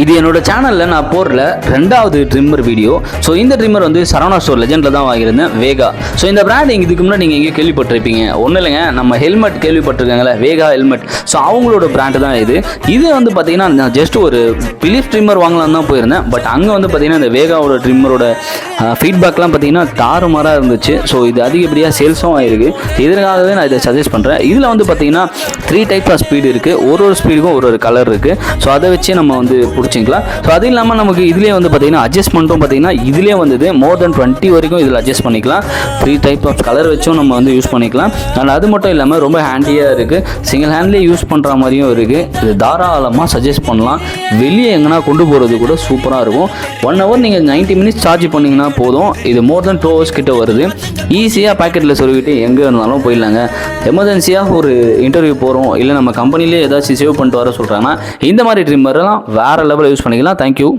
இது என்னோட சேனலில் நான் போடுற ரெண்டாவது ட்ரிம்மர் வீடியோ. ஸோ இந்த ட்ரிம்மர் வந்து சரவணா ஸ்டோர் லெஜெண்டில் தான் வாங்கியிருந்தேன், வேகா. ஸோ இந்த பிராண்ட் இதுக்கு முன்னாடி நீங்கள் எங்கேயும் கேள்விப்பட்டிருப்பீங்க. ஒன்றும் இல்லைங்க, நம்ம ஹெல்மெட் கேள்விப்பட்டிருக்காங்களே, வேகா ஹெல்மெட். ஸோ அவங்களோட பிராண்டு தான் இது. இது வந்து பார்த்தீங்கன்னா நான் ஜஸ்ட் ஒரு பிலிப்ஸ் ட்ரிம்மர் வாங்கலாம் தான் போயிருந்தேன். பட் அங்கே வந்து பார்த்தீங்கன்னா இந்த வேகாவோட ட்ரிம்மரோட ஃபீட்பேக்லாம் பார்த்தீங்கன்னா தாறுமாறாக இருந்துச்சு. ஸோ இது அதிகப்படியாக சேல்ஸும் ஆகிருக்கு. இதற்காகவே நான் இதை சஜஸ்ட் பண்ணுறேன். இதில் வந்து பார்த்தீங்கன்னா 3 டைப் ஆஃப் ஸ்பீடு இருக்குது. ஒரு ஸ்பீடுக்கும் ஒரு கலர் இருக்குது. ஸோ அதை வச்சு நம்ம வந்து பிடிச்சிக்கலாம். ஸோ அது இல்லாமல் நமக்கு இதிலே வந்து பார்த்தீங்கன்னா அட்ஜஸ்ட்மெண்ட்டும் பார்த்தீங்கன்னா இதிலே வந்தது மோர் தென் 20 வரைக்கும் இதில் அட்ஜஸ்ட் பண்ணிக்கலாம். 3 டைப் ஆஃப் கலர் வச்சும் நம்ம வந்து யூஸ் பண்ணிக்கலாம். அண்ட் அது மட்டும் இல்லாமல் ரொம்ப ஹேண்டியாக இருக்குது. சிங்கிள் ஹேண்ட்லேயே யூஸ் பண்ணுற மாதிரியும் இருக்குது. இது தாராளமாக சஜஸ்ட் பண்ணலாம். வெளியே எங்கன்னா கொண்டு போகிறது கூட சூப்பராக இருக்கும். 1 hour நீங்கள் 90 minutes சார்ஜ் பண்ணிங்கன்னா போதும். இது மோர் தென் 2 hours கிட்ட வருது. ஈஸியாக பாக்கெட்டில் சொல்லிக்கிட்டு எங்கே இருந்தாலும் போயிடலாங்க. எமர்ஜென்சியாக ஒரு இன்டர்வியூ போகிறோம், இல்லை நம்ம கம்பெனிலே ஏதாச்சும் சேவ் பண்ணிட்டு வர சொல்கிறாங்கன்னா இந்த மாதிரி ட்ரிம்மர்லாம் வேறு லெவலில் யூஸ் பண்ணிக்கலாம். தேங்க்யூ.